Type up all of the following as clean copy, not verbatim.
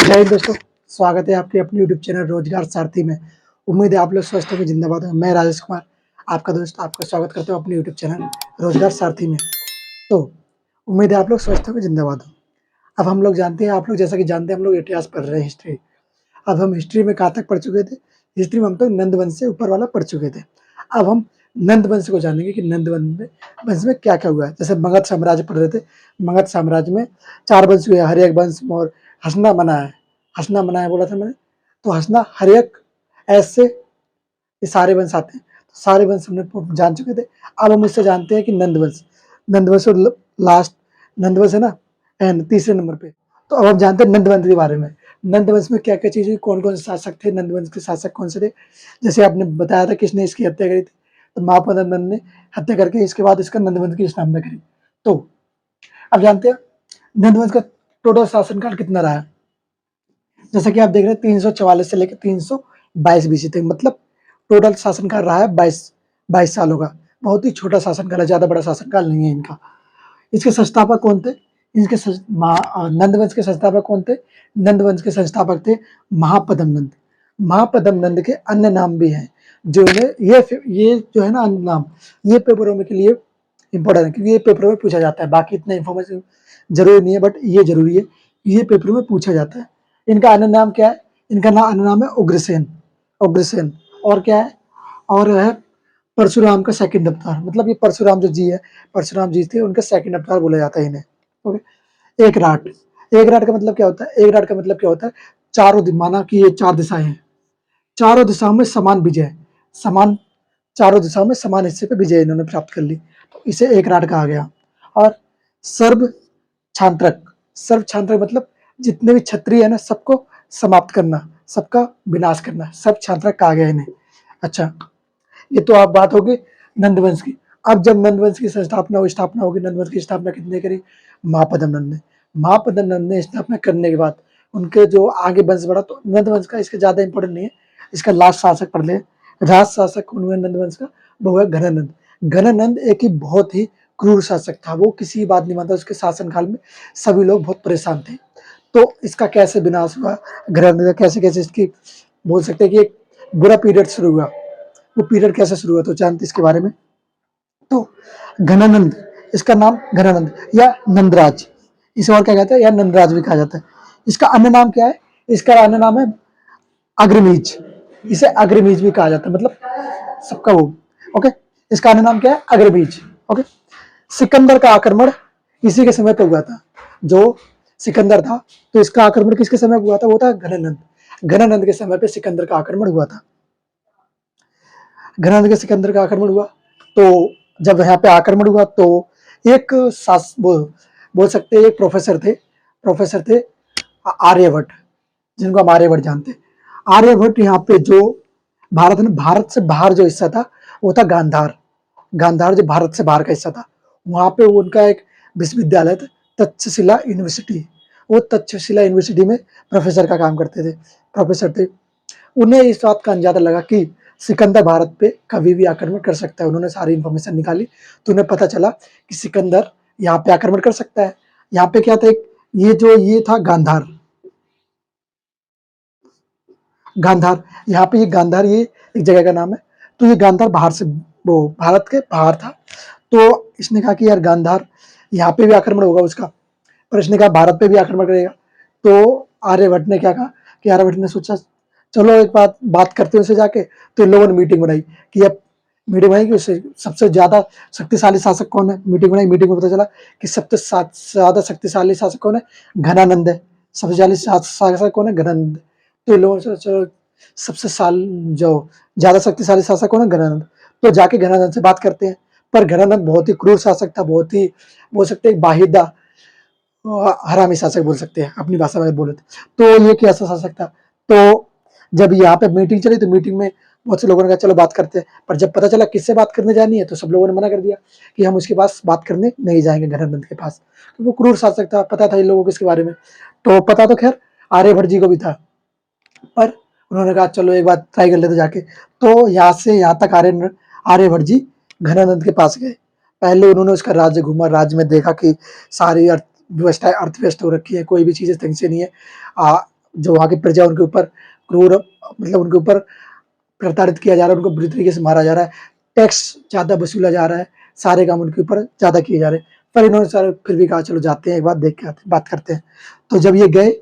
जय हिंद दोस्तों, स्वागत है आपके अपने यूट्यूब चैनल रोजगार सारथी में। उम्मीद है आप लोग स्वस्थ होंगे, जिंदाबाद हैं। मैं राजेश कुमार, आपका दोस्त, आपका स्वागत करता हूँ अपने यूट्यूब चैनल रोजगार सारथी में। तो उम्मीद है आप लोग स्वस्थ होंगे, जिंदाबाद हो। अब हम लोग जानते हैं, आप लोग जैसा कि जानते हैं, हम लोग इतिहास पढ़ रहे हैं, हिस्ट्री। अब हम हिस्ट्री में कहाँ तक पढ़ चुके थे? हिस्ट्री में हम तो नंद वंश से ऊपर वाला पढ़ चुके थे। अब हम नंद वंश को जानेंगे कि नंद वंश में क्या क्या हुआ है। जैसे मगध साम्राज्य पढ़ रहे थे, मगध साम्राज्य में 4 वंश हुए, हर्यक वंश और हसना मना है। हसना मना है बोला था मैंने, तो हसना, हर्यक, ऐसे ये सारे वंश आते हैं। तो सारे वंश हमने जान चुके थे। अब हम इससे जानते हैं कि नंदवंश, नंदवंश और लास्ट नंदवंश है ना, एंड तीसरे नंबर पे। तो अब हम जानते हैं नंदवंश के बारे में। नंदवंश में क्या क्या चीज़ हुई, कौन कौन से शासक थे, नंदवंश के शासक कौन से थे। जैसे आपने बताया था किसने इसकी हत्या करी थी, तो महापद्म नंद ने हत्या करके इसके बाद इसका नंदवंश की स्थापना करी। तो अब जानते हैं नंदवंश का टोटल शासनकाल कितना रहा है। जैसा कि आप देख रहे हैं 344 से लेकर 322 बीसी तक, मतलब टोटल शासनकाल रहा है 22 सालों का। बहुत ही छोटा शासनकाल है, ज्यादा बड़ा शासनकाल नहीं है इनका। इसके संस्थापक कौन थे? नंदवंश के संस्थापक कौन थे? नंदवंश के संस्थापक थे महापद्म नंद। महापद्म नंद के अन्य नाम भी हैं, जो ये जो है ना अन्य नाम, ये पेपरों में के लिए इंपॉर्टेंट है, क्योंकि ये पेपरों में पूछा जाता है। बाकी इतना इंफॉर्मेशन जरूरी नहीं है, बट ये जरूरी है, ये पेपरों में पूछा जाता है। इनका अन्य नाम क्या है? इनका अन्य नाम है उग्रसेन। उग्रसेन। और क्या है? और है परशुराम का सेकंड अवतार। मतलब ये परशुराम जो जी है, परशुराम जी थे, उनका सेकंड अवतार बोला जाता है इन्हें। ओके। एक राट, एक राट का मतलब क्या होता है? एक राट का मतलब क्या होता है? चारों, माना कि ये 4 दिशाएं हैं, चारों दिशाओं में समान विजय, समान, चारों दिशाओं में समान हिस्से पे विजय इन्होंने प्राप्त कर ली, तो इसे एक राट कहा गया। और सर्व छांत्रक, सर्व छांत्रक मतलब जितने भी क्षत्रिय है ना, सबको समाप्त करना, सबका विनाश करना, सब छांत्रक कहा गया इन्हें। अच्छा, ये तो आप बात होगी नंदवंश की। अब जब नंदवंश की स्थापना होगी, नंदवंश की स्थापना कितने करी? महापद्म नंद ने। महापद्म नंद ने स्थापना करने के बाद उनके जो आगे वंश बढ़ा, तो नंदवंश का इसके ज्यादा इंपॉर्टेंट नहीं है, इसका लास्ट शासक पढ़ ले। राज शासक कौन हुआ नंदवंश का? वो हुआ घनानंद। घनानंद एक ही बहुत ही क्रूर शासक था, वो किसी बात नहीं मानता। उसके शासनकाल में सभी लोग बहुत परेशान थे। तो इसका कैसे विनाश हुआ, घनानंद का कैसे कैसे इसकी बोल सकते हैं कि एक बुरा पीरियड शुरू हुआ। वो पीरियड कैसे शुरू हुआ, तो जानते इसके बारे में। तो घनानंद, इसका नाम घनानंद या नंदराज, इसे और क्या कहते हैं, या नंदराज भी कहा जाता है। इसका अन्य नाम क्या है? इसका अन्य नाम है अग्रमीज। इसे अग्रमीज भी कहा जाता है, मतलब सबका वो। ओके, इसका अन्य नाम क्या है? अग्रमीज। ओके। सिकंदर का आक्रमण इसी के समय पे हुआ था। जो सिकंदर था, तो इसका आक्रमण किसके समय हुआ था? वो था घनानंद। घनानंद के समय पे सिकंदर का आक्रमण हुआ था। घनानंद के सिकंदर का आक्रमण हुआ, तो जब यहाँ पे आक्रमण हुआ, तो एक बोल सकते हैं एक प्रोफेसर थे आर्यभट्ट, जिनको हम आर्यभट्ट जानते हैं। आर्यभट्ट यहाँ पे जो भारत से बाहर जो हिस्सा था, वो था गांधार। गांधार जो भारत से बाहर का हिस्सा था, वहां पे उनका एक विश्वविद्यालय था, तक्षशिला यूनिवर्सिटी। वो तक्षशिला यूनिवर्सिटी में प्रोफेसर का काम करते थे, प्रोफेसर थे। उन्हें इस बात का अंदाजा लगा कि सिकंदर भारत पे कभी भी आक्रमण कर सकता है। उन्होंने सारी इंफॉर्मेशन निकाली, तो उन्हें पता चला कि सिकंदर यहाँ पे आक्रमण कर सकता है। यहाँ पे क्या था, ये था गांधार। गांधार, यहाँ पे ये गांधार, ये एक जगह का नाम है। तो ये गांधार बाहर से, वो भारत के बाहर था। तो इसने कहा कि यार गांधार, यहाँ पे भी आक्रमण होगा उसका, पर इसने कहा भारत पे भी आक्रमण करेगा। तो आर्यभट्ट ने क्या कहा कि आर्यभट्ट ने सोचा चलो एक बात करते हैं उससे जाके। तो इन लोगों ने मीटिंग बनाई कि अब मीटिंग बनाई कि उससे सबसे ज्यादा शक्तिशाली शासक कौन है। मीटिंग बनाई, मीटिंग में पता चला कि सबसे ज्यादा शक्तिशाली शासक कौन है? घनानंद है। सबसे ज्यादा शासक कौन है? घनानंद। तो इन लोगों ने सोचा चलो सबसे जो ज्यादा शक्तिशाली शासक कौन है? घनानंद। तो जाके घनानंद से बात करते हैं। पर घनानंद बहुत ही क्रूर शासक था, बहुत ही बोल सकते हैं बाहिदा हरामी शासक बोल सकते हैं अपनी भाषा में बोले तो। ये कैसा शासक था? तो जब यहाँ पे मीटिंग चली, तो मीटिंग में बहुत से लोगों ने कहा चलो बात करते हैं। पर जब पता चला किससे बात करने जानी है, तो सब लोगों ने मना कर दिया कि हम उसके पास बात करने नहीं जाएंगे, घनानंद के पास। तो वो क्रूर शासक था, पता था इन लोगों को इसके बारे में। तो पता तो खैर आर्यभट्ट जी को भी था, पर उन्होंने कहा चलो एक बार ट्राई कर लेते जाके। तो यहाँ से यहाँ तक आर्यभट्ट जी घनानंद के पास गए। पहले उन्होंने उसका राज्य घूमा, राज्य में देखा कि सारी अर्थव्यवस्था हो रखी है, कोई भी चीजें ढंग से नहीं है। जो वहाँ की प्रजा उनके ऊपर क्रूर मतलब उनके ऊपर प्रताड़ित किया जा रहा है, उनको बुरी तरीके से मारा जा रहा है, टैक्स ज़्यादा वसूला जा रहा है, सारे काम उनके ऊपर ज़्यादा किए जा रहे हैं। पर इन्होंने सर फिर भी कहा चलो जाते हैं, एक बार देख के आते हैं, बात करते हैं। तो जब ये गए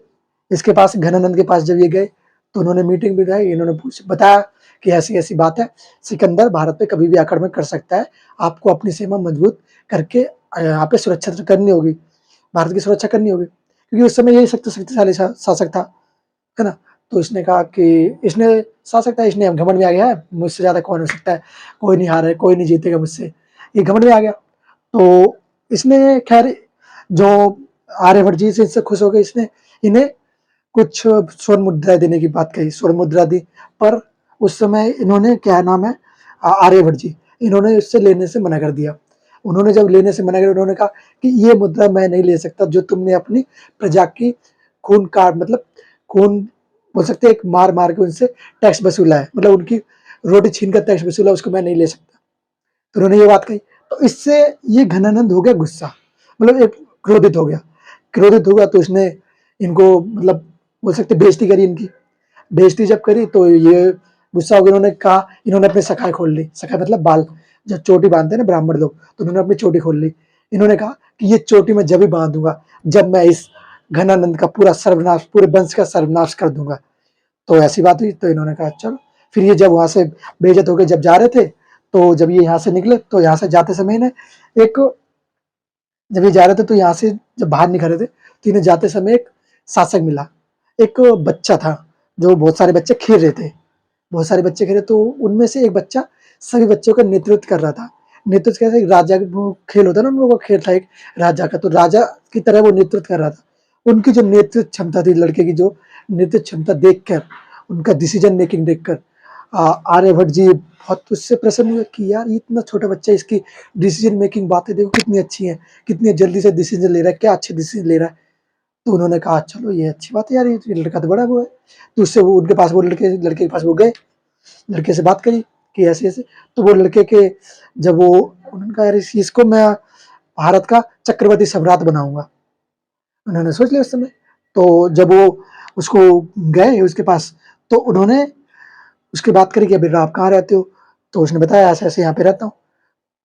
इसके पास, घनानंद के पास जब ये गए, तो उन्होंने मीटिंग बिठाई, इन्होंने बताया कि ऐसी-ऐसी बात है, सिकंदर भारत पे कभी भी आक्रमण कर सकता है, आपको अपनी सीमा मजबूत करके यहाँ पे सुरक्षा तो करनी होगी, भारत की सुरक्षा करनी होगी, क्योंकि उस समय यही सबसे शक्तिशाली शासक था, है ना? तो इसने कहा कि इसने शासक था, इसने घमंड में आ गया है, मुझसे ज़्यादा कौन हो सकता है, कोई नहीं हारा है, कोई नहीं जीतेगा मुझसे, ये घमंड में आ गया। तो इसने खैर जो आर्यभट्ट जी से इससे खुश हो गए, इसने इन्हें कुछ स्वर्ण मुद्राएँ देने की बात कही, स्वर्ण मुद्रा दी, पर उस समय इन्होंने क्या नाम है आर्यभट्ट जी, इन्होंने इससे लेने से मना कर दिया। उन्होंने जब लेने से मना किया, उन्होंने कहा कि ये मुद्रा मैं नहीं ले सकता, जो तुमने अपनी प्रजा की खून का मतलब खून बोल सकते हैं, एक मार-मार के उनसे टैक्स वसूला है, मतलब उनकी रोटी छीन कर टैक्स वसूला, उसको मैं नहीं ले सकता। तो उन्होंने ये बात कही, तो इससे ये घनानंद हो गया गुस्सा, मतलब एक क्रोधित हो गया। क्रोधित हुआ तो इसने इनको मतलब बोल सकते बेइज्जती करी इनकी। बेइज्जती जब करी तो ये गुस्सा हो गया, इन्होंने कहा, इन्होंने अपनी सखाएँ खोल ली। सखाएँ मतलब बाल, जो चोटी बाँधते हैं ना ब्राह्मण लोग, तो उन्होंने अपनी चोटी खोल ली। इन्होंने कहा कि ये चोटी मैं जब ही बाँधूँगा, जब मैं इस घनानंद का पूरा सर्वनाश, पूरे वंश का सर्वनाश कर दूँगा। तो ऐसी बात हुई, तो इन्होंने कहा चलो। फिर ये जब वहाँ से बेइज्जत होके जब जा रहे थे, तो जब ये यहाँ से निकले, तो यहाँ से जाते समय इन्हें एक जब ये जा रहे थे, तो यहाँ से जब बाहर निकल रहे थे, तो इन्हें जाते समय एक शासक मिला। एक बच्चा था, जो बहुत सारे बच्चे खेल रहे थे। बहुत सारे बच्चे खेल रहे, तो उनमें से एक बच्चा सभी बच्चों का नेतृत्व कर रहा था। नेतृत्व कैसे, एक राजा का वो खेल होता है ना, उन लोगों का खेल था एक राजा का, तो राजा की तरह वो नेतृत्व कर रहा था। उनकी जो नेतृत्व क्षमता थी, लड़के की जो नेतृत्व क्षमता देखकर, उनका डिसीजन मेकिंग देखकर आर्यभट्ट जी बहुत उससे प्रसन्न हुए कि यार ये इतना छोटा बच्चा, इसकी डिसीजन मेकिंग बातें देखो कितनी अच्छी हैं, कितनी जल्दी से डिसीजन ले रहा है, क्या अच्छे डिसीजन ले रहा है। तो उन्होंने कहा चलो ये अच्छी बात है यार, ये लड़का तो बड़ा वो है। तो उससे वो उनके पास वो लड़के लड़के के पास वो गए, लड़के से बात करी कि ऐसे-ऐसे, तो वो लड़के के जब वो उन्होंने कहा यार इसको मैं भारत का चक्रवर्ती सम्राट बनाऊँगा। उन्होंने सोच लिया उस समय। तो जब वो उसको गए उसके पास, तो उन्होंने उसकी बात करी कि बेटा आप कहाँ रहते हो? तो उसने बताया ऐसे-ऐसे यहाँ पे रहता हूँ।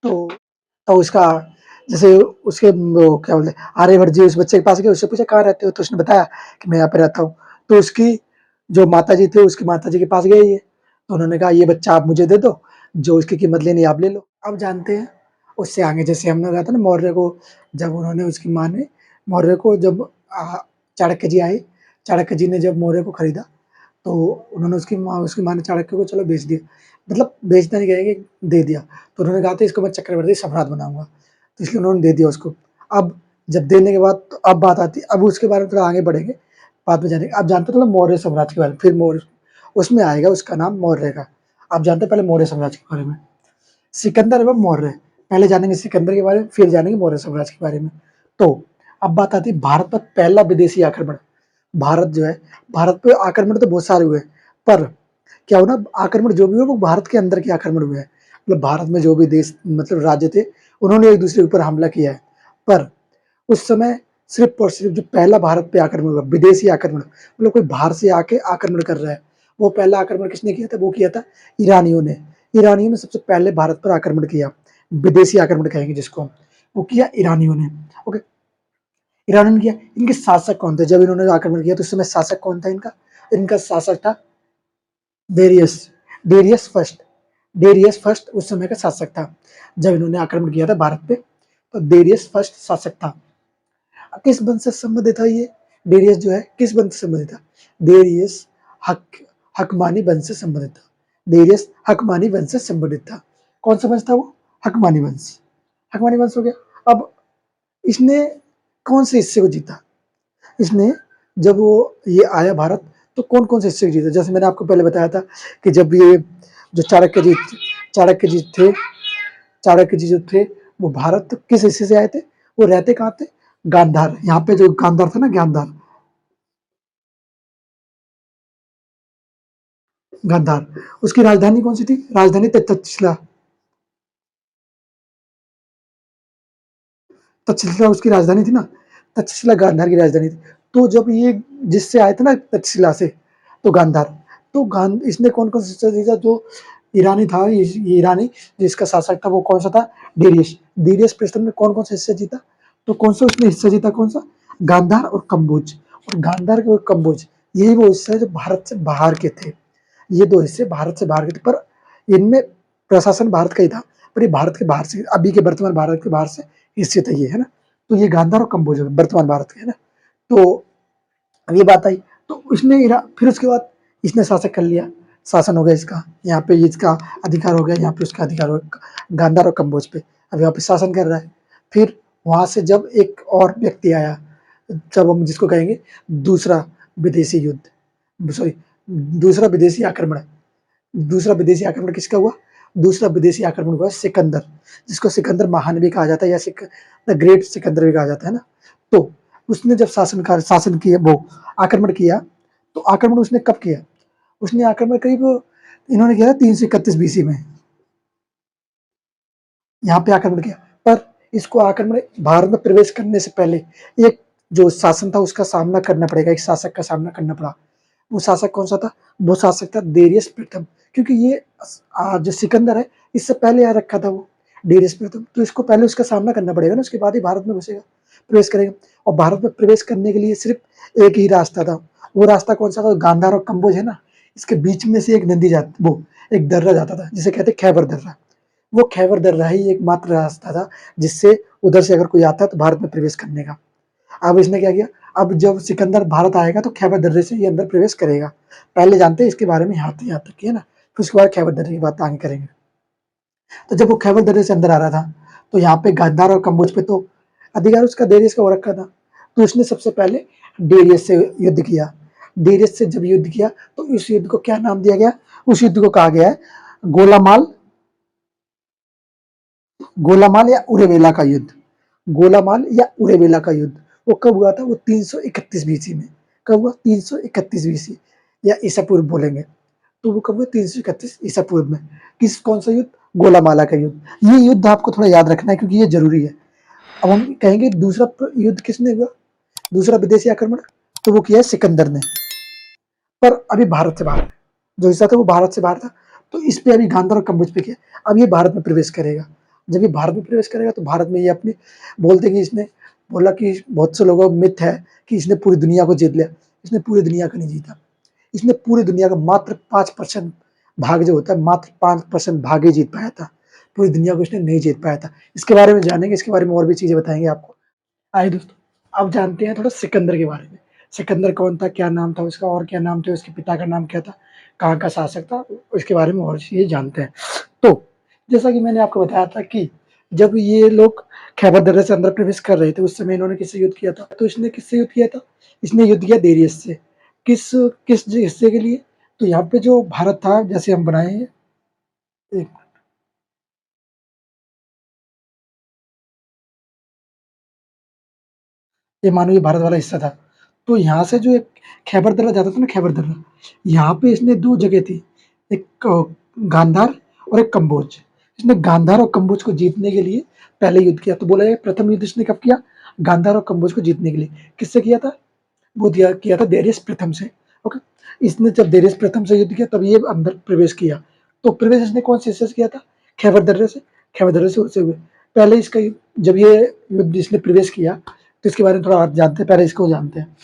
तो उसका जैसे उसके वो क्या बोलते हैं, आर्यभट्ट जी उस बच्चे के पास गए, उससे पूछा कहाँ रहते हो? तो उसने बताया कि मैं यहाँ पे रहता हूँ। तो उसकी जो माताजी थे, उसकी माताजी के पास गए ये, तो उन्होंने कहा ये बच्चा आप मुझे दे दो, जो इसकी कीमत लेनी है आप ले लो। अब जानते हैं उससे आगे, जैसे हमने कहा था ना मौर्य को, जब उन्होंने उसकी माँ ने मौर्य को जब चाणक्य जी आए, चाणक्य जी ने जब मौर्य को खरीदा, तो उन्होंने उसकी माँ ने चाणक्य को चलो बेच दिया, मतलब बेचना नहीं कहेंगे, दे दिया। तो उन्होंने कहा था इसको मैं चक्रवर्ती सम्राट बनाऊँगा, तो इसलिए उन्होंने दे दिया उसको। अब जब देने के बाद तो अब बात आती है, अब उसके बारे में थोड़ा आगे बढ़ेंगे, बाद में जानेंगे। आप जानते हो थोड़ा मौर्य साम्राज्य के बारे में, फिर मौर्य उसमें आएगा, उसका नाम मौर्य का। आप जानते हैं पहले मौर्य साम्राज्य के बारे में, सिकंदर एवं मौर्य। पहले जानेंगे सिकंदर के बारे में, फिर जानेंगे मौर्य साम्राज्य के बारे में। तो अब बात आती है भारत पर पहला विदेशी आक्रमण। भारत जो है, भारत पे आक्रमण तो बहुत सारे हुए, पर क्या हुआ ना, आक्रमण जो भी हुए वो भारत के अंदर के आक्रमण हुए हैं। मतलब भारत में जो भी देश मतलब राज्य थे, उन्होंने एक दूसरे के ऊपर हमला किया है। पर उस समय सिर्फ और सिर्फ जो पहला भारत पे आक्रमण हुआ, विदेशी आक्रमण, मतलब कोई बाहर से आके आक्रमण कर रहा है, वो पहला आक्रमण किसने किया था? वो किया था ईरानियों ने। ईरानियों ने सबसे पहले भारत पर आक्रमण किया, विदेशी आक्रमण कहेंगे जिसको हम, वो किया ईरानियों ने। ओके, ईरानियों ने किया। इनके शासक कौन थे? जब इन्होंने आक्रमण किया तो उस समय शासक कौन था इनका? इनका शासक था Darius, Darius first. Darius first उस समय का शासक था। जब इन्होंने आक्रमण किया था भारत पे, तो डेरियस फर्स्ट शासक था। किस वंश से संबंधित था ये? डेरियस जो है किस वंश से संबंधित था? डेरियस हक हकमानी वंश से संबंधित था। डेरियस हकमानी वंश से संबंधित था। कौन सा वंश था वो? हकमानी वंश। हकमानी वंश हो गया। अब इसने कौन से हिस्से को जीता? इसने जब वो ये आया भारत, तो कौन-कौन से हिस्से को जीता? जैसे मैंने आपको पहले बताया था कि जब ये जो चाणक्य जी थे, चाणक्य जी जो थे, वो भारत किस हिस्से से आए थे? वो रहते कहाँ थे? गांधार, यहाँ पे जो गांधार था ना, गांधार, गांधार, उसकी राजधानी कौन सी थी? राजधानी तक्षशिला, तक्षशिला उसकी राजधानी थी ना, तक्षशिला गांधार की राजधानी थी। तो जब ये जिससे आए थे ना तक्षशिला से, तो गांधार, तो इसने कौन-कौन सा हिस्सा जीता, जो ईरानी था, ये ईरानी जिसका शासक था वो कौन-सा था? डेरियस। डेरियस प्रस्थम में कौन-कौन सा हिस्सा जीता? तो कौन सा उसने हिस्सा जीता, कौन-सा? गांधार और कम्बोज। और गांधार और कम्बोज यही वो हिस्सा है जो भारत से बाहर के थे। ये 2 हिस्से भारत से बाहर के थे, पर इनमें प्रशासन भारत का ही था, पर ये भारत के बाहर से, अभी के वर्तमान भारत के बाहर से हिस्से थे ये, है ना? तो ये गांधार और कम्बोज वर्तमान भारत के, है ना? तो अब ये बात आई, तो इसने फिर उसके बाद इसने शासक कर लिया, शासन हो गया इसका, यहाँ पे इसका अधिकार हो गया, यहाँ पे उसका अधिकार हो गया, गांधार और कम्बोज पे, अब यहाँ पे शासन कर रहा है। फिर वहाँ से जब एक और व्यक्ति आया, जब हम जिसको कहेंगे दूसरा विदेशी युद्ध, सॉरी दूसरा विदेशी आक्रमण, दूसरा विदेशी आक्रमण किसका हुआ? दूसरा विदेशी आक्रमण हुआ सिकंदर, जिसको सिकंदर महान भी कहा जाता है, या द ग्रेट सिकंदर भी कहा जाता है ना। तो उसने जब शासन किया, वो आक्रमण किया, तो आक्रमण उसने कब किया? उसने आक्रमण करीब इन्होंने किया 331 बीसी में, यहाँ पे आक्रमण किया। पर इसको आक्रमण भारत में प्रवेश करने से पहले एक जो शासन था उसका सामना करना पड़ेगा, एक शासक का सामना करना पड़ा। वो शासक कौन सा था? वो शासक था डेरियस प्रथम, क्योंकि ये जो सिकंदर है इससे पहले आ रखा था वो डेरियस प्रथम, तो इसको पहले उसका सामना करना पड़ेगा ना, उसके बाद ही भारत में घुसेगा, प्रवेश करेगा। और भारत में प्रवेश करने के लिए सिर्फ एक ही रास्ता था, वो रास्ता कौन सा था? गांधार और कम्बोज है ना, इसके बीच में से एक नदी जाती, वो एक दर्रा जाता था जिसे कहते खैबर दर्रा। वो खैबर दर्रा ही एकमात्र रास्ता था जिससे उधर से अगर कोई आता है तो भारत में प्रवेश करने का। अब इसने क्या किया? अब जब सिकंदर भारत आएगा तो खैबर दर्रे से ये अंदर प्रवेश करेगा। पहले जानते हैं इसके बारे में, यहाँ तक की है ना, फिर उसके बाद खैबर दर्रे की बात आगे करेंगे। तो जब वो खैबर दर्रे से अंदर आ रहा था, तो यहाँ पे गांधार और कम्बोज पे तो अधिकार उसका डेरियस का हो रखा था, तो उसने सबसे पहले डेरियस से युद्ध किया। डेरियस से जब युद्ध किया तो उस युद्ध को क्या नाम दिया गया? उस युद्ध को कहा गया है गोलामाल, गोलामाल या उरेवेला का युद्ध। गोलामाल या उरेवेला का युद्ध वो कब हुआ था? वो 331 बीसी में। कब हुआ? 331 बीसी या ईसा पूर्व बोलेंगे, तो वो कब हुआ? 331 ईसा पूर्व में। कौन सा युद्ध? गोलामाला का युद्ध। ये युद्ध आपको थोड़ा याद रखना है क्योंकि ये जरूरी है। अब हम कहेंगे दूसरा युद्ध किसने हुआ? दूसरा विदेशी आक्रमण, तो वो किया है सिकंदर ने, पर अभी भारत से बाहर, जो हिस्सा था वो भारत से बाहर था, तो इस पे अभी गांधार और कम्बोज पे किया। अब ये भारत में प्रवेश करेगा, जब ये भारत में प्रवेश करेगा तो भारत में ये अपनी बोलते हैं कि इसने बोला कि बहुत से लोगों मिथ है कि इसने पूरी दुनिया को जीत लिया। इसने पूरी दुनिया को नहीं जीता, इसने पूरी दुनिया का मात्र 5% भाग जो होता है, मात्र 5% भाग ही जीत पाया था, पूरी दुनिया को इसने नहीं जीत पाया था। इसके बारे में जानेंगे, इसके बारे में और भी चीजें बताएंगे आपको। आइए दोस्तों, अब जानते हैं थोड़ा सिकंदर के बारे में। सिकंदर कौन था, क्या नाम था उसका, और क्या नाम थे उसके पिता का नाम क्या था, कहाँ का शासक था, इसके बारे में और चीजें जानते हैं। तो जैसा कि मैंने आपको बताया था कि जब ये लोग खैबर दर्रे से अंदर प्रवेश कर रहे थे उस समय इन्होंने किससे युद्ध किया था? तो इसने किससे युद्ध किया था? इसने युद्ध किया डेरियस से। किस किस हिस्से के लिए? तो यहाँ पे जो भारत था, जैसे हम बनाए हैं, एक ये मानो ये भारत वाला हिस्सा था, तो यहाँ से जो एक खैबर दर्रा जाता था ना, खैबर दर्रा, यहाँ पे इसने 2 जगह थी, एक गांधार और एक कम्बोज। इसने गांधार और कम्बोज को जीतने के लिए पहले युद्ध किया, तो बोला जाए प्रथम युद्ध इसने कब किया? गांधार और कम्बोज को जीतने के लिए। किससे किया था? वो किया था डेरियस प्रथम से। ओके, इसने जब डेरियस प्रथम से युद्ध किया तब ये अंदर प्रवेश किया। तो प्रवेश इसने कौन से हिस्से से किया था? खैबर दर्रे से। खैबर दर्रे से होते हुए पहले इसका जब ये युद्ध इसने प्रवेश किया तो इसके बारे में थोड़ा और जानते हैं, पहले इसको जानते हैं।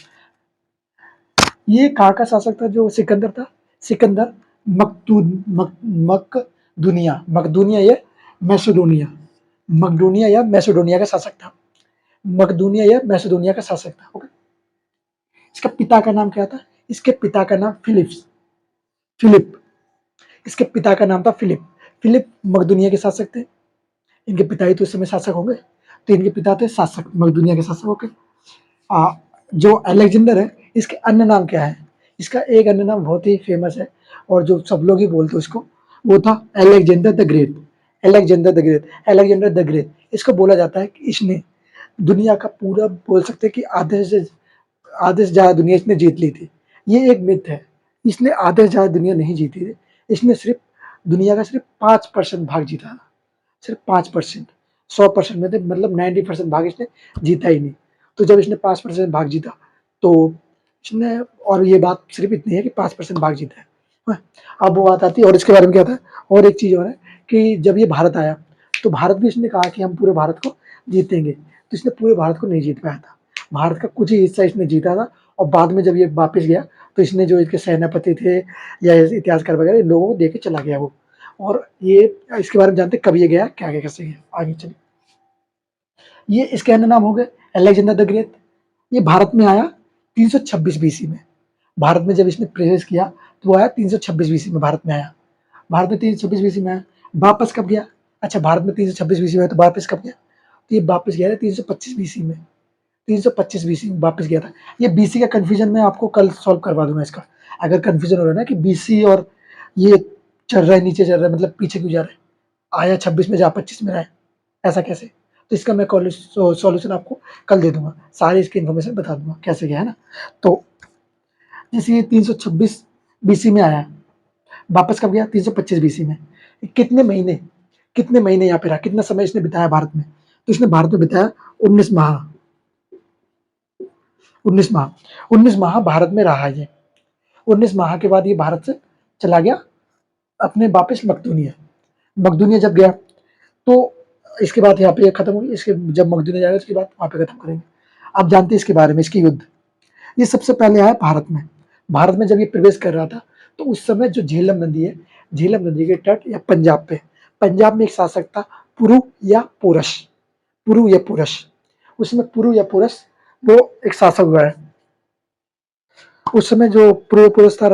ये कहाँ का शासक था जो सिकंदर था? सिकंदर मकदूनिया, मकदूनिया या मैसेडोनिया, मकदूनिया या मैसेडोनिया का शासक था। मकदूनिया या मैसेडोनिया का शासक था। ओके, इसका पिता का नाम क्या था? इसके पिता का नाम फिलिप, इसके पिता का नाम था फिलिप। फिलिप मकदूनिया के शासक थे। इनके पिता ही तो उस समय शासक होंगे, तो इनके पिता थे शासक, मकदूनिया के शासक। ओके, जो अलेक्जेंडर है इसके अन्य नाम क्या है? इसका एक अन्य नाम बहुत ही फेमस है और जो सब लोग ही बोलते हैं उसको, वो था Alexander the great. Alexander the great, Alexander the great, इसको बोला जाता है कि इसने दुनिया का पूरा बोल सकते हैं कि आधे से ज़्यादा दुनिया इसने जीत ली थी। ये एक मिथ है, इसने आधे से ज़्यादा दुनिया नहीं जीती थी, इसने सिर्फ दुनिया का सिर्फ 5% भाग जीता था, सिर्फ 5%। 100% में थे, मतलब 90% भाग इसने जीता ही नहीं। तो जब इसने 5% भाग जीता तो इसने, और ये बात सिर्फ इतनी है कि 5% भाग जीता है। हाँ, अब वो बात आती है और इसके बारे में क्या था, और एक चीज़ और है कि जब ये भारत आया तो भारत भी इसने कहा कि हम पूरे भारत को जीतेंगे, तो इसने पूरे भारत को नहीं जीत पाया था। भारत का कुछ ही हिस्सा इसने जीता था और बाद में जब ये वापस गया तो इसने जो इसके सेनापति थे या इतिहासकार वगैरह इन लोगों को दे के चला गया वो। और ये इसके बारे में जानते कब ये गया, क्या क्या कैसे गया, आगे चलिए। ये इसके अन्य नाम हो गए अलेक्जेंडर द ग्रेट। ये भारत में आया 326 बीसी में। भारत में जब इसने प्रवेश किया तो वो आया 326 बीसी में, भारत में आया। भारत में 326 बीसी में आया, वापस कब गया? अच्छा, भारत में 326 बीसी में आया तो वापस कब गया? तो ये वापस गया था 325 बीसी में। 325 बीसी में वापस गया था। ये बीसी का कंफ्यूजन मैं आपको कल सॉल्व करवा दूंगा इसका। अगर कंफ्यूजन हो रहा है ना कि बीसी और ये चल रहा है, नीचे चल रहा है, मतलब पीछे क्यों जा रहा है, आया 26 में जा 25 में रहा है, ऐसा कैसे? तो इसका मैं सॉल्यूशन आपको कल दे दूंगा, सारी इसकी इन्फॉर्मेशन बता दूंगा कैसे गया है ना। तो जैसे ये 326 बीसी में आया, वापस कब गया? 325 बीसी में। कितने महीने यहाँ पे रहा, कितना समय इसने बिताया भारत में? तो इसने भारत में बिताया 19 माह। 19 माह भारत में रहा ये। 19 माह के बाद ये भारत से चला गया अपने वापस मकदूनिया। मकदूनिया जब गया तो इसके बाद यहाँ पे खत्म हुई। इसके जब मकदूनिया जाएगा उसके बाद वहाँ पे खत्म करेंगे। आप जानते हैं इसके बारे में, इसकी युद्ध ये सबसे पहले आया भारत में। भारत में जब ये प्रवेश कर रहा था तो उस समय जो झेलम नदी है, झेलम नदी के तट या पंजाब में एक शासक था पुरु या पुरश। पुरु या पुरश, उसमें पुरु या पुरश वो एक शासक हुआ है। उस समय जो पूर्व पुरुष था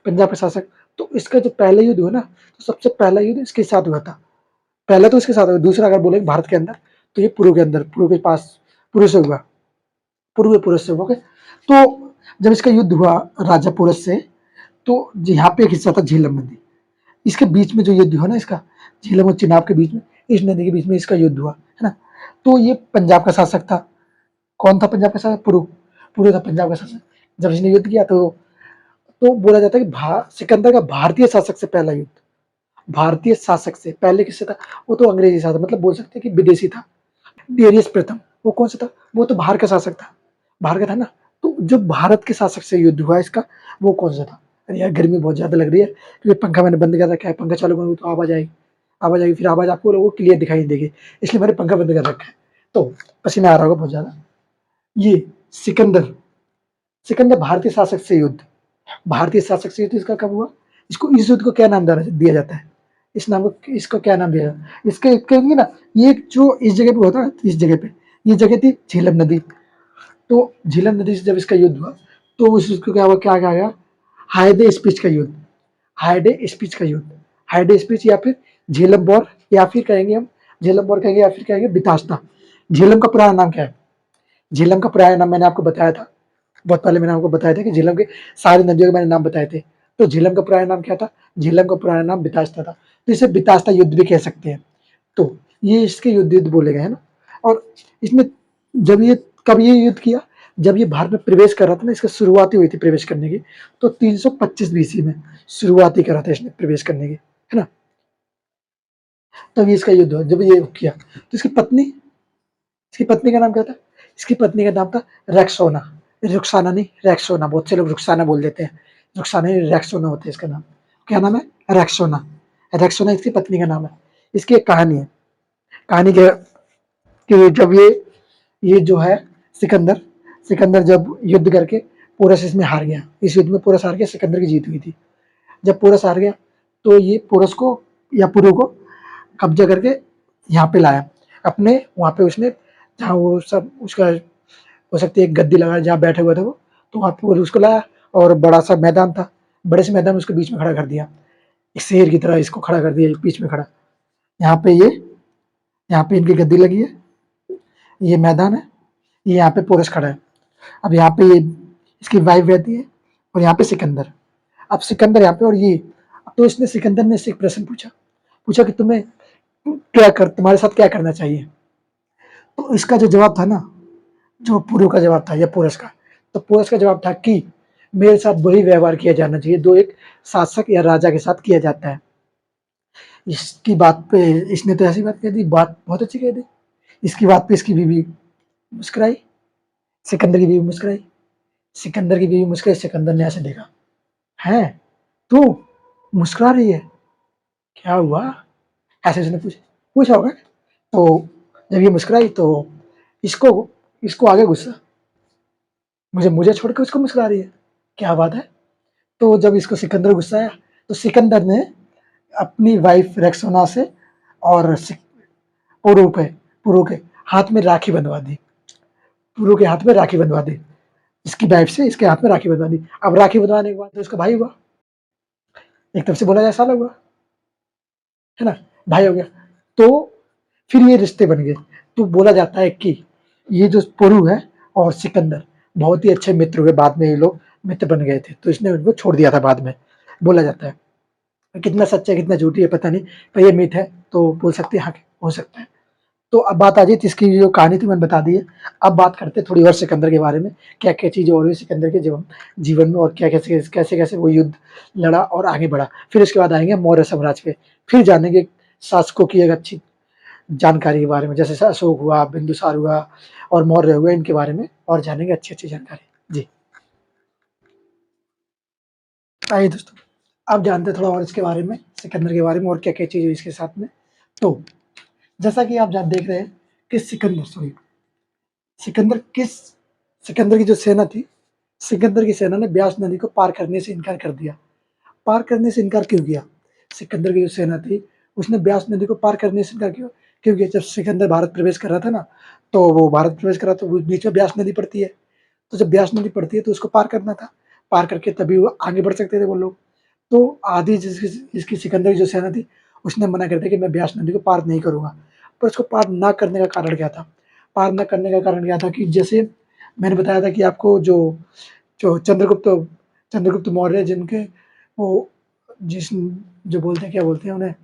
पंजाब का शासक, तो इसका जो पहला युद्ध हुआ ना, तो सबसे पहला युद्ध इसके साथ हुआ था। पहला तो इसके साथ हुआ, दूसरा अगर बोले भारत के अंदर तो ये पूर्व के अंदर, पूर्व के पास, पूर्व से हुआ, पूर्व पुरुष से हुआ। तो जब इसका युद्ध हुआ राजा पुरुष से, तो यहाँ पे एक हिस्सा था झेलम नदी, इसके बीच में जो युद्ध हुआ ना इसका, झेलम और चिनाब के बीच में, इस नदी के बीच में इसका युद्ध हुआ है ना। तो ये पंजाब का शासक था। कौन था पंजाब का शासक? पुरु। पुरु था पंजाब का शासक। जब इसने युद्ध किया तो बोला जाता है कि सिकंदर का भारतीय शासक से पहला युद्ध, भारतीय शासक से पहले किससे था? वो तो अंग्रेजी शासक, मतलब बोल सकते हैं कि विदेशी था, डेरियस प्रथम। वो कौन सा था? वो तो बाहर का शासक था, बाहर का था ना। तो जो भारत के शासक से युद्ध हुआ इसका, वो कौन सा था? अरे यार गर्मी बहुत ज्यादा लग रही है क्योंकि पंखा मैंने बंद कर रखा है। पंखा चालू करूंगी तो आवाज आएगी, फिर आवाज आपको लोगों को क्लियर दिखाई देगी, इसलिए मैंने पंखा बंद कर रखा है। तो पसीना आ रहा होगा बहुत ज्यादा। ये सिकंदर, सिकंदर भारतीय शासक से युद्ध, भारतीय शासक से युद्ध इसका कब हुआ? इस युद्ध को क्या नाम दिया जाता है? इस नाम को, इसको क्या नाम दिया जाता है? इसके कहेंगे ना, ये जो इस जगह पे होता है, इस जगह पे, ये जगह थी झेलम नदी। तो झेलम नदी से जब इसका युद्ध हुआ तो उस युद्ध को क्या कहा गया? हायदे स्पीच का युद्ध। हायडे स्पीच का युद्ध, हायडे स्पीच या फिर झेलम वॉर, या फिर कहेंगे हम झेलम वॉर कहेंगे, या फिर कहेंगे बितास्ता। झेलम का पुराना नाम क्या है? झेलम का पुराना नाम मैंने आपको बताया था, बहुत पहले मैंने आपको बताया था कि झेलम के सारी नदियों के मैंने नाम बताए थे। तो झेलम का पुराना नाम क्या था? झेलम का पुराना नाम बितास्ता था, तो इसे बितास्ता युद्ध भी कह सकते हैं। तो ये इसके युद्ध बोले गए हैं ना। और इसमें जब ये कब ये युद्ध किया? जब ये भारत में प्रवेश कर रहा था ना, इसकी शुरुआती हुई थी प्रवेश करने की, तो 325 बीसी में शुरुआती करा था इसने प्रवेश करने की, है ना। तब ये इसका युद्ध हुआ जब ये किया। तो इसकी पत्नी का नाम क्या था? इसकी पत्नी का नाम था रैक्सोना। रुखसाना नहीं, रैक्सोना। बहुत से लोग रुखसाना बोल देते हैं, रुखसाना नहीं, रैक्सोना होता है इसका नाम। क्या नाम है? रैक्सोना। रैक्सोना इसकी पत्नी का नाम है। इसकी एक कहानी है। कहानी क्या, कि जब ये जो है सिकंदर, सिकंदर जब युद्ध करके पोरस इसमें हार गया, इस युद्ध में पोरस हार गया, सिकंदर की जीत हुई थी। जब पोरस हार गया तो ये पोरस को या पुरु को कब्जा करके यहाँ पे लाया अपने, वहाँ पे उसने, जहाँ वो सब उसका हो सकती है एक गद्दी लगा जहाँ बैठे हुए थे वो, तो वहाँ पे उसको लाया और बड़ा सा मैदान था, बड़े से मैदान में उसके बीच में खड़ा कर दिया, एक शेर की तरह इसको खड़ा कर दिया बीच में खड़ा। यहाँ पे यहाँ पे इनकी गद्दी लगी है, ये मैदान है, ये यहाँ पे पोरस खड़ा है। अब यहाँ पे ये इसकी वाइफ रहती है और यहाँ पे सिकंदर। अब सिकंदर यहाँ पे और ये, तो इसने सिकंदर ने इससे एक प्रश्न पूछा कि तुम्हारे साथ क्या करना चाहिए? तो इसका जो जवाब था ना, जो पुरु का जवाब था या पोरस का, तो पोरस का जवाब था कि मेरे साथ वही व्यवहार किया जाना चाहिए जो एक शासक या राजा के साथ किया जाता है। इसकी बात पे इसने तो ऐसी बात कह दी, बात बहुत अच्छी कह दी। इसकी बात पे इसकी बीवी मुस्कुराई, सिकंदर की बीवी मुस्कुराई। सिकंदर की बीवी मुस्कुराई, सिकंदर ने ऐसे देखा, "हैं, तू मुस्कुरा रही है? क्या हुआ?" ऐसे उसने पूछा होगा। तो जब ये मुस्कुराई तो इसको इसको आ गया गुस्सा, मुझे मुझे छोड़ के उसको मुस्कुरा रही है, क्या बात है? तो जब इसको सिकंदर को गुस्सा आया, तो सिकंदर ने अपनी वाइफ रेक्सोना से और पुरु पे पुरु के हाथ में राखी बंधवा दी। पुरु के हाथ में राखी बंधवा दी। इसकी वाइफ से इसके हाथ में राखी बंधवा दी। अब राखी बंधवाने के बाद तो उसका भाई हुआ। एक तरफ से बोला जाए साला हुआ, है ना? भाई हो गया। तो फिर ये रिश्ते बन गए। तो बोला जाता है कि ये जो पुरु है और सिकंदर बहुत ही अच्छे मित्र हुए, बाद में ये लोग मित्र बन गए थे। तो इसने उनको छोड़ दिया था बाद में, बोला जाता है। कितना सच्चा है कितना झूठी है पता नहीं, पर ये मिथ है, तो बोल सकते हैं हाँ, हो सकता है। तो अब बात आ जाए तो इसकी जो कहानी थी मैंने बता दी है। अब बात करते हैं थोड़ी और सिकंदर के बारे में, क्या-क्या चीज़ें और हुई सिकंदर के जीवन में और क्या कैसे-कैसे वो युद्ध लड़ा और आगे बढ़ा। फिर उसके बाद आएँगे मौर्य साम्राज्य पे, फिर जानेंगे शासकों की एक अच्छी जानकारी के बारे में, जैसे अशोक हुआ, बिंदुसार हुआ और मौर्य हुए, इनके बारे में और जानेंगे अच्छी-अच्छी जानकारी। जी, आइए दोस्तों, अब जानते हैं थोड़ा और इसके बारे में, सिकंदर के बारे में और क्या-क्या चीज़ हुई इसके साथ में। तो जैसा कि आप देख रहे हैं कि सिकंदर किस सिकंदर की जो सेना थी, सिकंदर की सेना ने ब्यास नदी को पार करने से इनकार कर दिया। पार करने से इनकार क्यों किया? सिकंदर की जो सेना थी, उसने ब्यास नदी को पार करने से इनकार क्यों? क्योंकि जब सिकंदर भारत प्रवेश कर रहा था ना, तो वो भारत प्रवेश कर रहा था, वो बीच में ब्यास नदी पड़ती है। तो जब ब्यास नदी पड़ती है तो उसको पार करना था। पार करके तभी वो आगे बढ़ सकते थे वो लोग। तो आधी जिसकी जिसकी सिकंदर की जो सेना थी, उसने मना कर दिया कि मैं ब्यास नदी को पार नहीं करूँगा। पर उसको पार ना करने का कारण क्या था? पार ना करने का कारण क्या था कि जैसे मैंने बताया था कि आपको जो जो चंद्रगुप्त मौर्य जिनके वो जिस जो बोलते हैं क्या बोलते हैं उन्हें?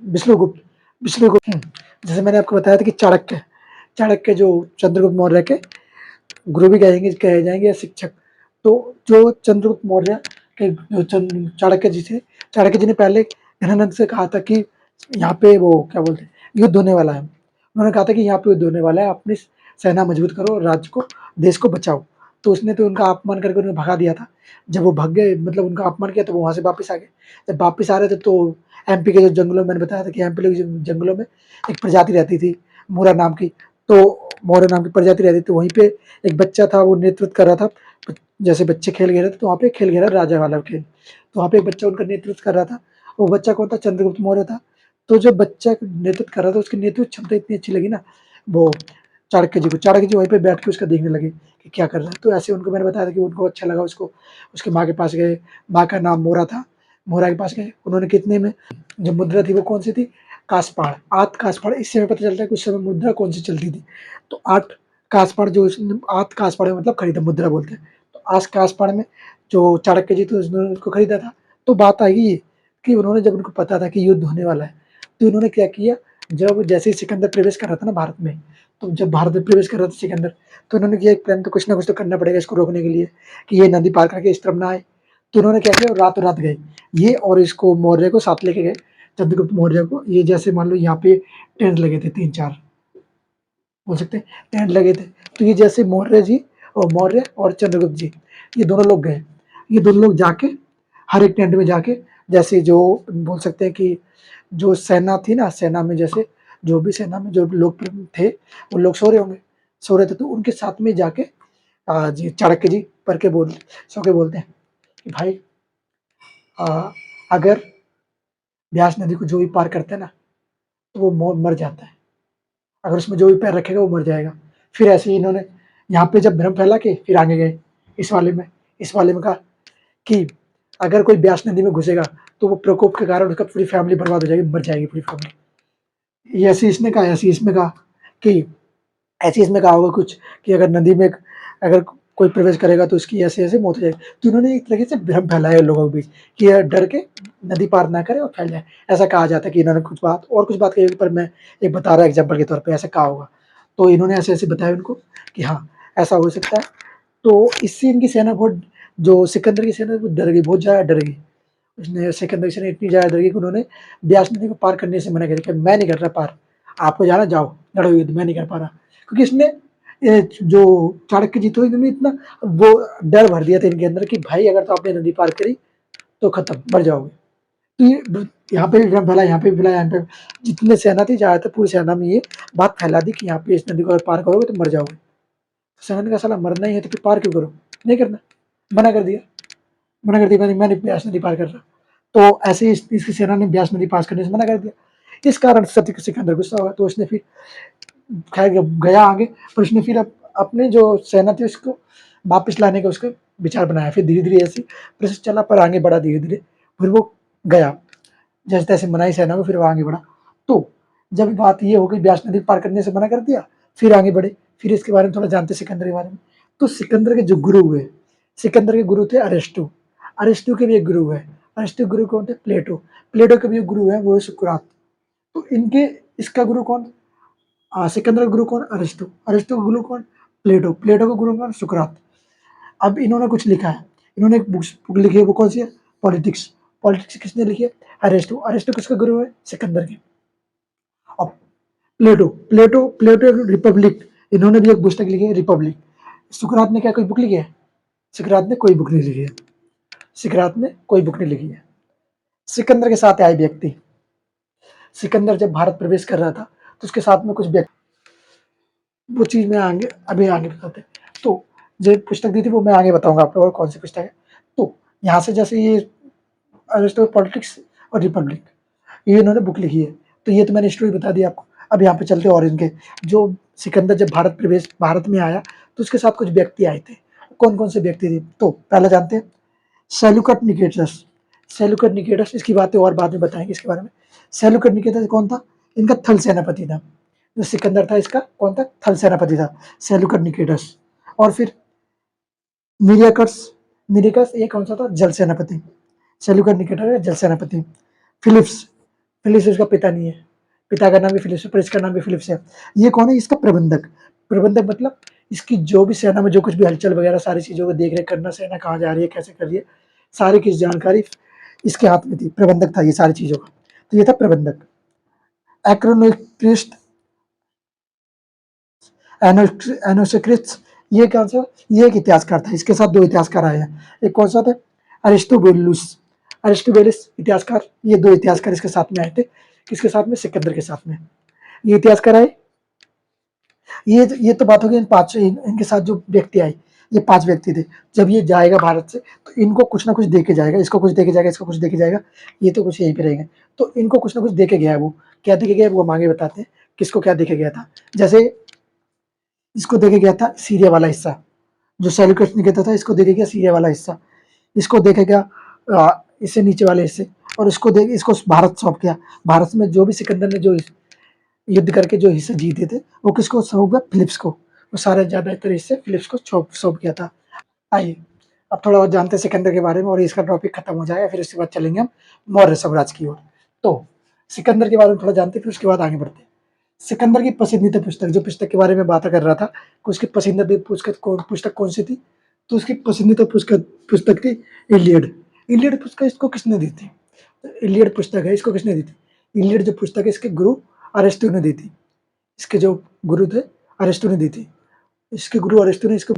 विष्णुगुप्त विष्णुगुप्त जैसे मैंने आपको बताया था कि चाणक्य जो चंद्रगुप्त मौर्य के गुरु भी कहे जाएँगे या शिक्षक। तो जो चंद्रगुप्त मौर्य के जो चाणक्य जी थे, चाणक्य जी ने पहले धनानंद से कहा था कि यहाँ पे वो क्या बोलते हैं, युद्ध होने वाला है। उन्होंने कहा था कि यहाँ पे युद्ध होने वाला है, अपनी सेना मजबूत करो और राज्य को, देश को बचाओ। तो उसने तो उनका अपमान करके उन्हें भगा दिया था। जब वो भाग गए, मतलब उनका अपमान किया, तो वो वहाँ से वापस आ गए। जब वापस आ रहे थे तो एमपी के जो जंगलों में, मैंने बताया था कि एमपी के जंगलों में एक प्रजाति रहती थी, मूरा नाम की। तो मौर्य नाम की प्रजाति रहती थी, तो वहीं पे एक बच्चा था, वो नेतृत्व कर रहा था। जैसे बच्चे खेल खेल रहे थे, तो वहाँ पे खेल खेल रहा राजा वाला खेल। तो वहाँ पे एक बच्चा उनका नेतृत्व कर रहा था। वो बच्चा कौन था? चंद्रगुप्त मौर्य था। तो जो बच्चा नेतृत्व कर रहा था, उसकी नेतृत्व क्षमता इतनी अच्छी लगी ना वो चाणक्य जी को। चाणक्य जी वहीं पे बैठ के उसका देखने लगे कि क्या कर रहा है। तो ऐसे उनको मैंने बताया था कि उनको अच्छा लगा उसको। उसकी माँ के पास गए, माँ का नाम मोरा था। मोरा के पास गए, उन्होंने कितने में जो मुद्रा थी वो कौन-सी थी? कासपाड़, 8 कासपाड़। इससे हमें पता चलता है कि उस समय मुद्रा कौन-सी चलती थी। तो 8 कासपाड़ जो उसने 8 कासपाड़ मतलब खरीदा, मुद्रा बोलते हैं। तो 8 कासपाड़ में जो चाणक्य जी थे उन्होंने उसको खरीदा था। तो बात आई ये कि उन्होंने जब उनको पता था कि युद्ध होने वाला है, तो उन्होंने क्या किया, जब जैसे ही सिकंदर प्रवेश कर रहा था ना भारत में, तो जब भारत में प्रवेश कर रहा था सिकंदर, तो उन्होंने किया एक प्लान, तो कुछ ना कुछ तो करना पड़ेगा इसको रोकने के लिए कि ये नदी पार करके इस तरफ ना आए। तो उन्होंने क्या किया, रातों-रात गए। ये और इसको मौर्य को साथ लेके गए, चंद्रगुप्त मौर्य को। ये जैसे मान लो यहाँ पे टेंट लगे थे 3-4, बोल सकते हैं टेंट लगे थे। तो ये जैसे मौर्य और चंद्रगुप्त जी, ये दोनों लोग गए। ये दोनों लोग जाके हर एक टेंट में जाके, जैसे जो बोल सकते हैं कि जो सेना थी ना, सेना में जैसे जो भी सेना में जो लोग थे, वो लोग सो रहे थे, तो उनके साथ में जाके जी चाणक्य जी सो के बोलते हैं कि भाई, अ, अगर ब्यास नदी को जो भी पार करता है ना, तो वो मर जाता है। अगर उसमें जो भी पैर रखेगा वो मर जाएगा। फिर ऐसे ही इन्होंने यहाँ पे जब भ्रम फैला के फिर आगे गए इस वाले में कहा कि अगर कोई ब्यास नदी में घुसेगा, तो वो प्रकोप के कारण उसका पूरी फैमिली बर्बाद हो जाएगी, मर जाएगी पूरी फैमिली। ये ऐसे इसने कहा, ऐसे इसमें कहा कि ऐसे इसमें कहा होगा कुछ कि अगर नदी में अगर कोई प्रवेश करेगा तो उसकी ऐसे-ऐसे मौत हो जाएगी। तो उन्होंने एक तरीके से भ्रम फैलाया लोगों के बीच कि यह डर के नदी पार ना करे और फैल जाए। ऐसा कहा जाता है कि इन्होंने कुछ बात कही होगी, पर मैं एक बता रहा हूँ एग्ज़ाम्पल के तौर पे ऐसा कहा होगा। तो इन्होंने ऐसे-ऐसे बताया उनको कि हाँ, ऐसा हो सकता है। तो इससे इनकी सेना बहुत, जो सिकंदर की सेना वो डर गई, बहुत ज़्यादा डर गई। उसने सिकंदर की सेना इतनी ज़्यादा डर गई कि उन्होंने ब्यास नदी को पार करने से मना कर दिया कि मैं नहीं कर रहा पार, आपको जाना जाओ, लड़ो युद्ध, मैं नहीं कर पा रहा। क्योंकि इसने ये जो चाणक्य जी थे इन्होंने इतना वो डर भर दिया था इनके अंदर कि भाई अगर तो आपने नदी पार करी तो खत्म, मर जाओगे। तो ये यहाँ पे भी फैला, यहाँ पे भी फैला, यहाँ पे जितने सेना थी ज़्यादातर पूरी सेना में ये बात फैला दी कि यहाँ पे इस नदी को अगर पार करोगे तो मर जाओगे। सेना ने कहा साला मरना ही है तो फिर पार क्यों करो? नहीं करना, मना कर दिया। मना कर दिया, मैंने ब्यास नदी पार कर रहा। तो ऐसे ही इसकी सेना ने ब्यास नदी पास करने से मना कर दिया। इस कारण सिकंदर गुस्सा हुआ, तो उसने फिर खैर गया आगे, पर उसने फिर अपने जो सेना थी उसको वापस लाने का उसका विचार बनाया। फिर धीरे धीरे ऐसे प्रोसेस चला, पर आगे बढ़ा धीरे धीरे, फिर वो गया जैसे तैसे मनाई सेना को, फिर वो आगे बढ़ा। तो जब बात ये हो गई ब्यास नदी पार करने से मना कर दिया, फिर आगे बढ़े। फिर इसके बारे में थोड़ा जानते सिकंदर के बारे में। तो सिकंदर के जो गुरु हुए, सिकंदर के गुरु थे अरिस्टो। अरिस्टो के भी एक गुरु है। अरिस्टो के गुरु कौन थे? प्लेटो। प्लेटो के भी एक गुरु है, वो है सुकरात। तो इनके इसका गुरु कौन? सिकंदर का गुरु कौन? अरिस्टो। अरिस्टो का गुरु कौन? प्लेटो। प्लेटो का गुरु कौन? सुकरात। अब इन्होंने कुछ लिखा है, इन्होंने एक बुक लिखी है, वो कौन सी है? पॉलिटिक्स। पॉलिटिक्स किसने लिखी है? अरिस्टो। अरिस्टो किसका गुरु है? सिकंदर के। अब प्लेटो, प्लेटो रिपब्लिक, इन्होंने भी एक पुस्तक लिखी है, रिपब्लिक। सुकरात ने क्या कोई बुक लिखी है? सुकरात ने कोई बुक नहीं लिखी है। सुकरात ने कोई बुक नहीं लिखी है। सिकंदर के साथ आए व्यक्ति, सिकंदर जब भारत प्रवेश कर रहा था तो उसके साथ में कुछ व्यक्ति, वो चीज मैं आगे अभी आगे बताते हैं। तो जो पुस्तक दी थी वो मैं आगे बताऊंगा आपको और कौन सी पुस्तक है। तो यहाँ से जैसे ये अरिस्टो पॉलिटिक्स और रिपब्लिक, ये इन्होंने बुक लिखी है। तो ये तो मैंने स्टोरी बता दी आपको। अब यहाँ पे चलते हैं और इनके जो सिकंदर जब भारत में आया तो उसके साथ कुछ व्यक्ति आए थे। कौन कौन से व्यक्ति थे? तो पहले जानते हैं सेल्यूकट निकेटस। सेल्यूकट निकेटस, इसकी बातें और बाद में बताएंगे इसके बारे में। सेल्यूकट निकेटस कौन था? इनका थल सेनापति था। जो सिकंदर था इसका कौन था? थल सेनापति था, सेल्यूकट निकेटस। और फिर मिरियाकस, मिरिकस ये कौन सा था? जल सेनापति। सेल्यूकट निकेटर है जल सेनापति। फिलिप्स, फिलिप्स इसका पिता नहीं है, पिता का नाम भी फिलिप्स है पर इसका नाम भी फिलिप्स है। ये कौन है? इसका प्रबंधक। प्रबंधक मतलब इसकी जो भी सेना में जो कुछ भी हलचल वगैरह सारी चीजों को देख रेख करना, सेना कहाँ जा रही है, कैसे कर रही है, सारी की जानकारी इसके हाथ में थी। प्रबंधक था ये सारी चीजों का, तो ये था प्रबंधक। एक्रोनोक्रिस्ट, एनोसक्रिस्ट, ये कौन सा? ये एक इतिहासकार था। इसके साथ दो इतिहासकार आए हैं। एक कौन सा थे? अरिस्टोबुलस, अरिस्टोबुलस इतिहासकार। ये दो इतिहासकार इसके साथ में आए थे। किसके साथ में? सिकंदर के साथ में। ये इतिहासकार आए। ये तो बात होगी इन पांच, इनके साथ जो व्यक्ति आए, ये पांच व्यक्ति थे। जब ये जाएगा भारत से तो इनको कुछ ना कुछ दे के जाएगा, इसको कुछ दे के जाएगा, इसको कुछ दे के जाएगा। ये तो कुछ यहीं पे रहेंगे, तो इनको कुछ ना कुछ दे के गया है। वो क्या दे के गया है वो हम आगे बताते हैं, किसको क्या दे के गया था। जैसे इसको देके गया था सीरिया वाला हिस्सा, जो सेल्यूकस ने कहता था इसको देके गया सीरिया वाला हिस्सा। इसको देके गया इससे नीचे वाले हिस्से, और इसको भारत सौंप गया। भारत में जो भी सिकंदर ने जो युद्ध करके जो हिस्से जीते थे वो किसको सौंप गया? फिलिप्स को। वो सारे ज्यादातर हिस्से फिलिप्स को सौंप गया था। आइए अब थोड़ा और जानते हैं सिकंदर के बारे में, और इसका टॉपिक खत्म हो जाएगा, फिर उसके बाद चलेंगे हम मौर्य साम्राज्य की ओर। तो सिकंदर के बारे में थोड़ा जानते हैं, फिर उसके बाद आगे बढ़ते हैं। सिकंदर की पसंदीदा पुस्तक, जो पुस्तक के बारे में बात कर रहा था, उसकी पसंदीदा पुस्तक कौन सी थी? तो उसकी पसंदीदा पुस्तक थी इलियड। इलियड पुस्तक इसको किसने दी थी? इलियड पुस्तक है, इसको किसने दी थी? इलियड जो पुस्तक है इसके गुरु अरिस्टो ने दी थी। इसके जो गुरु थे अरिस्टो ने दी थी। इसके गुरु अरिस्टो ने इसको,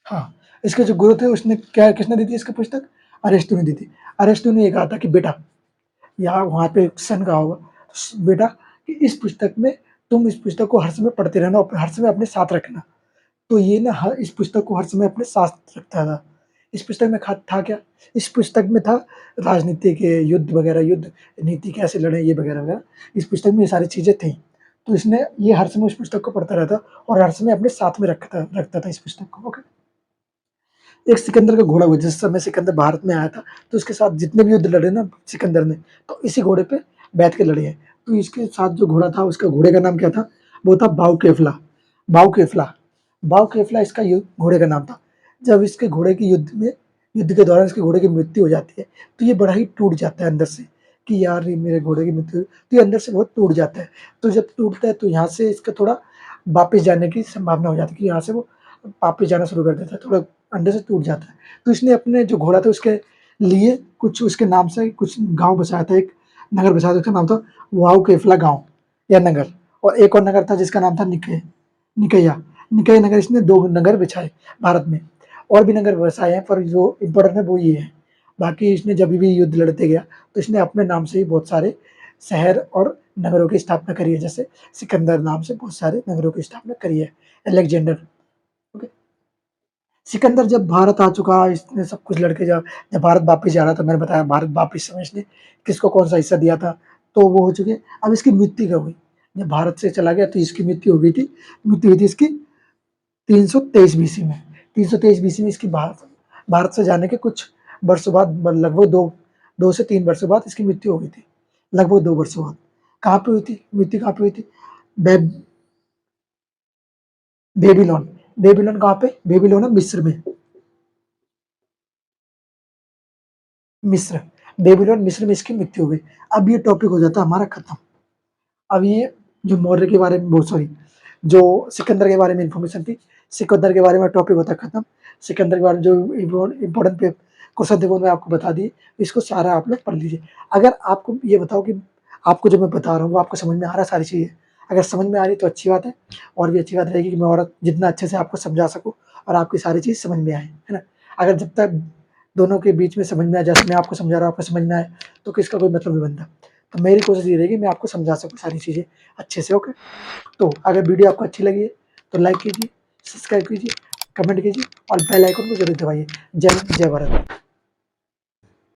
हाँ, इसके जो गुरु थे उसने क्या, किसने दी थी इसकी पुस्तक? अरिस्टो ने दी थी। अरिस्टो ने ये कहा था कि बेटा, यहाँ वहाँ पे सन कहा होगा, बेटा कि इस पुस्तक में तुम इस पुस्तक को हर समय पढ़ते रहना और हर समय अपने साथ रखना। तो ये ना इस पुस्तक को हर समय अपने साथ रखता था। इस पुस्तक में था क्या? इस पुस्तक में था राजनीति के युद्ध वगैरह, युद्ध नीति कैसे लड़े, ये वगैरह वगैरह। इस पुस्तक में ये सारी चीजें थी। तो इसने ये हर समय उस पुस्तक को पढ़ता रहता और हर समय अपने साथ में रखता था इस पुस्तक को। ओके। एक सिकंदर का घोड़ा हुआ, जिस समय सिकंदर भारत में आया था तो उसके साथ जितने भी युद्ध लड़े ना सिकंदर ने, तो इसी घोड़े पे बैठ के लड़े हैं। तो इसके साथ जो घोड़ा था उसका घोड़े का नाम क्या था? वो था बाउकेफला। बाउकेफला, बाउकेफला इसका घोड़े का नाम था। जब इसके घोड़े की युद्ध के दौरान इसके घोड़े की मृत्यु हो जाती है तो ये बड़ा ही टूट जाता है अंदर से कि यार ये मेरे घोड़े की मृत्यु, तो ये अंदर से बहुत टूट जाता है। तो जब टूटता है तो यहाँ से इसका थोड़ा वापस जाने की संभावना हो जाती है कि यहाँ से वो वापस जाना शुरू कर देता है, थोड़ा अंदर से टूट जाता है। तो इसने अपने जो घोड़ा था उसके लिए कुछ उसके नाम से कुछ गाँव बसाया था, एक नगर बसाया था, उसका नाम था वाऊ केफला गाँव या नगर। और एक और नगर था जिसका नाम था निकैया। कई नगर इसने 2 नगर बसाए भारत में, और भी नगर बसाए हैं, पर जो इम्पोर्टेंट है वो ये है। बाकी इसने जब भी युद्ध लड़ते गया तो इसने अपने नाम से ही बहुत सारे शहर और नगरों की स्थापना करी है, जैसे सिकंदर नाम से बहुत सारे नगरों की स्थापना करी है, अलेक्जेंडर। ओके। सिकंदर जब भारत आ चुका, इसने सब कुछ लड़के जब भारत वापस जा रहा था, मैंने बताया भारत वापस समय इसने किसको कौन सा हिस्सा दिया था, तो वो हो चुके। अब इसकी मृत्यु कब हुई? जब भारत से चला गया तो इसकी मृत्यु हो गई थी, मृत्यु हुई थी इसकी 323 बीसी में। 323 बीसी में इसकी भारत भारत से जाने के कुछ वर्षों बाद, लगभग 2 से 3 वर्षों बाद इसकी मृत्यु हो गई थी, लगभग 2 वर्षों बाद। कहाँ पे हुई थी मृत्यु? कहाँ पे हुई थी? बेबीलोन। बेबीलोन कहाँ पे? बेबीलोन है मिस्र में। मिस्र, बेबीलोन मिस्र में इसकी मृत्यु हो गई। अब ये टॉपिक हो जाता है हमारा खत्म। अब ये जो मौर्य के बारे में, वो सॉरी, जो सिकंदर के बारे में इंफॉर्मेशन थी, सिकंदर के बारे में टॉपिक होता है खत्म। सिकंदर के बारे में जो इम्पोर्टेंट क्वेश्चन थे वो मैं आपको बता दिए, इसको सारा आप लोग पढ़ लीजिए। अगर आपको ये बताओ कि आपको जो मैं बता रहा हूँ वो आपको समझ में आ रहा है सारी चीज़ें? अगर समझ में आ रही तो अच्छी बात है, और भी अच्छी बात रहेगी कि मैं और जितना अच्छे से आपको समझा सकूँ और आपकी सारी चीज़ समझ में आए, है ना? अगर जब तक दोनों के बीच में समझ में आए, जैसे मैं आपको समझा रहा हूँ आपको समझ में आए, तो किसका कोई मतलब नहीं बनता। तो मेरी कोशिश ये रहेगी मैं आपको समझा सकूँ सारी चीज़ें अच्छे से। ओके। तो अगर वीडियो आपको अच्छी लगी है तो लाइक कीजिए, सब्सक्राइब कीजिए, कमेंट कीजिए और बेल आइकन को जरूर दबाइए। जय हिंद, जय भारत।